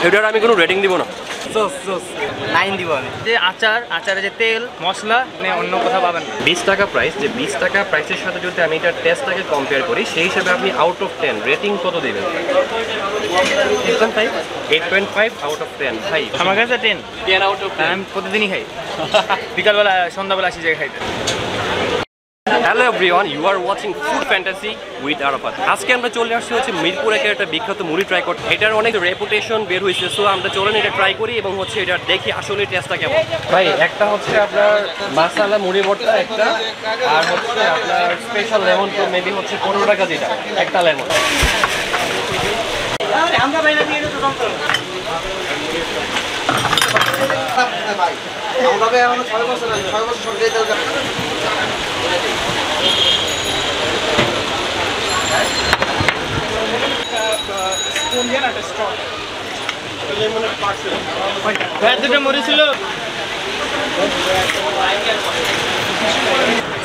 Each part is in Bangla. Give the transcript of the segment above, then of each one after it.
এটার আমি কোনো রেটিং দিব না। 9 দিব আমি। যে আচারে যে তেল মশলা মানে অন্য কোথাও পাবেন না। 20 টাকা প্রাইস, যে 20 টাকা প্রাইসের সাথে যদি আমি এটার টেস্টটাকে কম্পেয়ার করি সেই হিসাবে আপনি আউট অফ 10 রেটিং কত দেবেন? 8.5 আউট অফ 10। ভাই আমার কাছে 10 আউট অফ 10। আমি প্রতিদিনই খাই, বিকালবেলা সন্ধ্যাবেলা আসি জায়গায় খাইতে। Hello everyone, you are watching food fantasy with Arafat. আজকে আমরা চলে আসছি হচ্ছে মিরপুর একের একটা বিখ্যাত মুড়ি ট্রাই করতে। এটার অনেক রেপুটেশন বের হয়েছে, সো আমরা চলেন এটা ট্রাই করি এবং হচ্ছে এটা দেখি আসলে টেস্টটা কেমন। ভাই একটা হচ্ছে আপনার মাসালা মুড়ি ভর্তা একটা, আর হচ্ছে আপনার স্পেশাল লেমন তো মেবি হচ্ছে 15 টাকা যেটা একটা লেমন।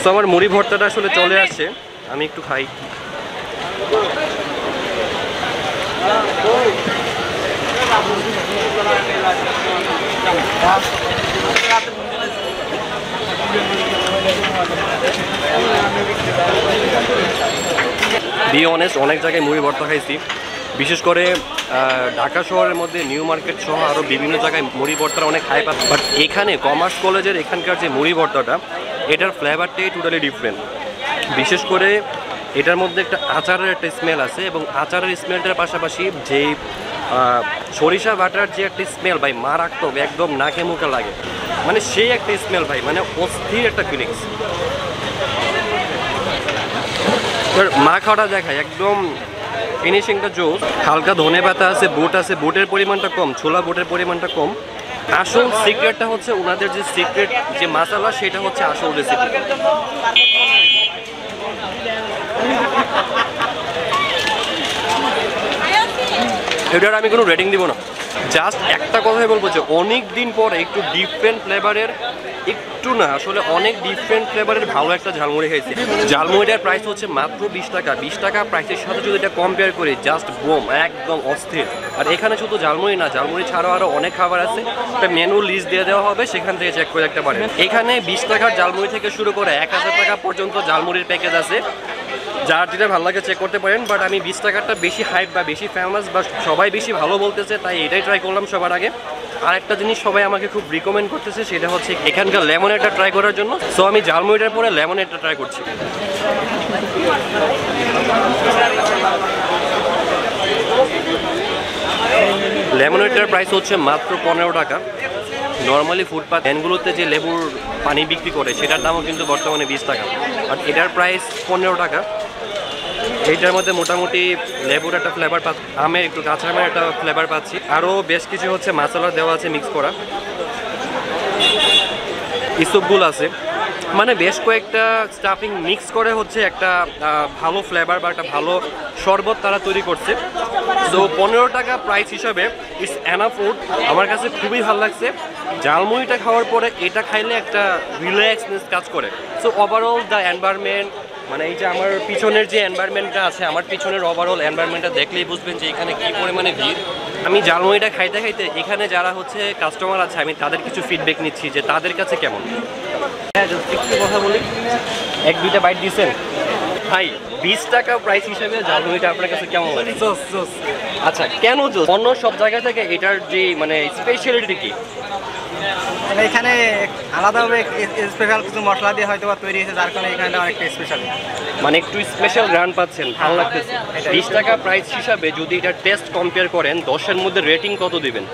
তো আমার মুড়ি ভর্তাটা আসলে চলে আসছে, আমি একটু খাই। বি অনেস্ট, অনেক জায়গায় মুড়ি ভর্তা খাইছি, বিশেষ করে ঢাকা শহরের মধ্যে নিউ মার্কেট সহ আরও বিভিন্ন জায়গায় মুড়ি ভর্তার অনেক হাই পাচ্ছে। বাট এখানে কমার্স কলেজের এখানকার যে মুড়ি ভর্তাটা, এটার ফ্লেভারটাই টোটালি ডিফারেন্ট। বিশেষ করে এটার মধ্যে একটা আচারের একটা স্মেল আছে, এবং আচারের স্মেলটার পাশাপাশি যে সরিষা বাটার যে একটা স্মেল ভাই মারাত্মক, একদম নাকে মুখে লাগে, মানে সেই একটা স্মেল ভাই, মানে অস্থির একটা ফিলিংস। মা খাওয়াটা দেখায় একদম ফিনিশিংটা জোস। হালকা ধনে পাতা আছে, বুট আছে, বুটের পরিমাণটা কম, ছোলা বুটের পরিমাণটা কম। আসল সিক্রেটটা হচ্ছে ওনাদের যে সিক্রেট যে মশলা, সেটা হচ্ছে আসল রেসিপি। এটার আমি কোনো রেটিং দিব না, জাস্ট একটা কথাই বলবো যে অনেক দিন পরে একটু ডিফারেন্ট ফ্লেভারের, একটু না আসলে অনেক ডিফারেন্ট ফ্লেভারের ভালো একটা ঝালমুড়ি খাইছি। ঝালমুড়িটার প্রাইস হচ্ছে মাত্র 20 টাকা। 20 টাকা প্রাইসের সাথে যদি এটা কম্পেয়ার করি, জাস্ট বোম, একদম অস্থির। আর এখানে শুধু ঝালমুড়ি না, ঝালমুড়ি ছাড়াও আরও অনেক খাবার আছে, একটা মেনু লিস্ট দিয়ে দেওয়া হবে, সেখান থেকে চেক করে দেখতে পারেন। এখানে 20 টাকার ঝালমুড়ি থেকে শুরু করে 1000 টাকা পর্যন্ত ঝালমুড়ির প্যাকেজ আছে, যার যেটা ভালো লাগে চেক করতে পারেন। বাট আমি 20 টাকাটা বেশি হাইপ বা বেশি ফেমাস বা সবাই বেশি ভালো বলতেছে, তাই এটাই ট্রাই করলাম সবার আগে। আর একটা জিনিস সবাই আমাকে খুব রিকমেন্ড করতেছে, সেটা হচ্ছে এখানকার লেমনেডটা ট্রাই করার জন্য। সো আমি ঝালমুড়িটার পরে লেমনেডটা ট্রাই করছি। লেমনেডটার প্রাইস হচ্ছে মাত্র 15 টাকা। নর্মালি ফুটপাথ ভ্যানগুলোতে যে লেবুর পানি বিক্রি করে সেটার দামও কিন্তু বর্তমানে 20 টাকা, আর এটার প্রাইস 15 টাকা। এইটার মধ্যে মোটামুটি লেবুর একটা ফ্লেভার পাচ্ছি, আমের একটু কাঁচা আমের একটা ফ্লেভার পাচ্ছি, আরও বেশ কিছু হচ্ছে মশলা দেওয়া আছে মিক্স করা, ইসবগুল আছে, মানে বেশ কয়েকটা স্টাফিং মিক্স করে হচ্ছে একটা ভালো ফ্লেভার বা একটা ভালো শরবত তারা তৈরি করছে। সো 15 টাকা প্রাইস হিসাবে ইটস এনাফ ফুড। আমার কাছে খুবই ভালো লাগছে। ঝালমুড়িটা খাওয়ার পরে এটা খাইলে একটা রিল্যাক্সনেস কাজ করে। সো ওভারঅল দ্য এনভায়রনমেন্ট, মানে এই যে আমার পিছনের যে এনভায়রনমেন্টটা আছে, আমার পিছনের ওভারঅল এনভায়রনমেন্টটা দেখলেই বুঝবেন যে এখানে কী পরিমাণে ভিড়। আমি ঝালমুড়িটা খাইতে খাইতে এখানে যারা হচ্ছে কাস্টমার আছে, আমি তাদের কিছু ফিডব্যাক নিচ্ছি যে তাদের কাছে কেমন। হ্যাঁ, একটু কথা বলি, 1-2টা বাইট দিয়েছেন ভাই। 20 টাকা প্রাইস হিসেবে ঝালমুড়িটা আপনার কাছে কেমন লাগে? আচ্ছা, কেন জোস? অন্য সব জায়গা থেকে এটার যে মানে স্পেশালিটি কি? এখানে আলাদাভাবে স্পেশাল কিছু মশলা দিয়ে হয়তো তৈরি হয়েছে, যার কারণে এখানে অনেকটা স্পেশাল, মানে একটু স্পেশাল গ্রান্ড পাচ্ছেন, ভালো লাগতেছে। 20 টাকা প্রাইস হিসাবে যদি এটা টেস্ট কম্পেয়ার করেন, 10-এর মধ্যে রেটিং কত দিবেন?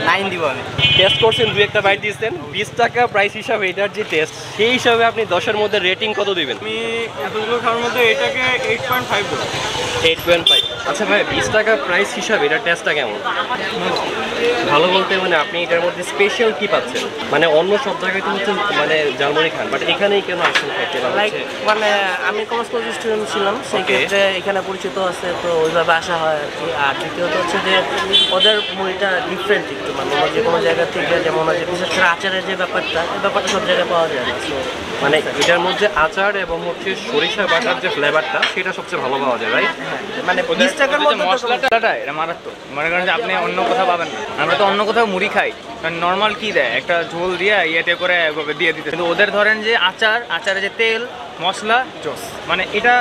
9 দিব আমি। টেস্ট করছেন, 2-একটা বাইট দিয়েছেন, 20 টাকা প্রাইস হিসাবে এটার যে টেস্ট, সেই হিসাবে আপনি 10-এর মধ্যে রেটিং কত দিবেন? আমি এতগুলো খাওয়ার মধ্যে এটাকে 8.5 দেব। 8.5। আচ্ছা ভাই, 20 টাকা প্রাইস হিসাবে এটার টেস্টটা কেমন? ভালো বলতে মানে আপনি এটার মধ্যে স্পেশাল কি পাচ্ছেন? মানে অন্য সব জায়গায় তো হচ্ছে মানে ঝালমুড়ি খান, বাট এখানেই কেন আসছেন খাইতে? লাইক মানে আমি কমার্স কলেজ স্টুডেন্ট ছিলাম, সেই ক্ষেত্রে এখানে পরিচিত আছে, তো ওইভাবে আসা হয় আর কি। আর দ্বিতীয়ত হচ্ছে যে ওদের মুড়িটা ডিফারেন্ট একটু, মানে অন্য যে কোনো জায়গা থেকে, যেমন হচ্ছে বিশেষ করে আচারের যে ব্যাপারটা, এই ব্যাপারটা সব জায়গায় পাওয়া যায় না। মানে এটার মধ্যে আচার এবং হচ্ছে সরিষা বাটার যে ফ্লেভারটা, সেটা সবচেয়ে ভালো পাওয়া যায়, রাইট? মানে 20 টাকার মধ্যে তো মশলাটা এটা মারাত্মক, মনে করেন যে আপনি অন্য কোথাও পাবেন না। আমরা তো অন্য কোথাও মুড়ি খাই, কারণ নর্মাল কি দেয় একটা ঝোল দিয়ে ইয়েতে করে দিয়ে দিতে, কিন্তু ওদের ধরেন যে আচারে যে তেল মশলা জোস, মানে এটা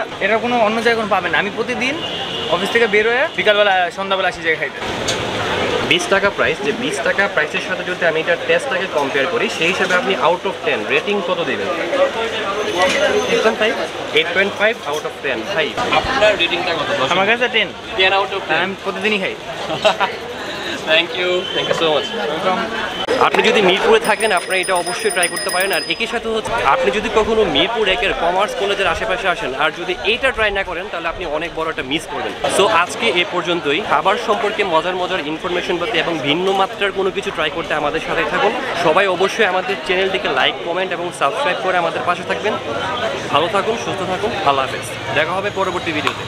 কোনো অন্য জায়গায় কোনো পাবেন না। আমি প্রতিদিন অফিস থেকে বের হয়ে বিকালবেলা সন্ধ্যাবেলা আসি জায়গায় খাইতে। 20 টাকা প্রাইস, যে 20 টাকা প্রাইসের সাথে যদি আমি এটার টেস্টটাকে কম্পেয়ার করি, সেই হিসাবে আপনি আউট অফ 10 রেটিং কত দেবেন? 8.5 আউট অফ 10। ভাই আপনার রেটিংটা কত? আমার কাছে 10 আউট অফ 10। আমি প্রতিদিনই খাই। Thank you so much. আপনি যদি মিরপুরে থাকেন আপনারা এটা অবশ্যই ট্রাই করতে পারেন। আর একই সাথে হচ্ছে আপনি যদি কখনো মিরপুর 1-এর কমার্স কলেজের আশেপাশে আসেন আর যদি এইটা ট্রাই না করেন তাহলে আপনি অনেক বড় একটা মিস করবেন। সো আজকে এ পর্যন্তই। খাবার সম্পর্কে মজার ইনফরমেশন পেতে এবং ভিন্ন মাত্রার কোনো কিছু ট্রাই করতে আমাদের সাথে থাকুন। সবাই অবশ্যই আমাদের চ্যানেলটিকে লাইক, কমেন্ট এবং সাবস্ক্রাইব করে আমাদের পাশে থাকবেন। ভালো থাকুন, সুস্থ থাকুন, আল্লাহ হাফেজ। দেখা হবে পরবর্তী ভিডিওতে।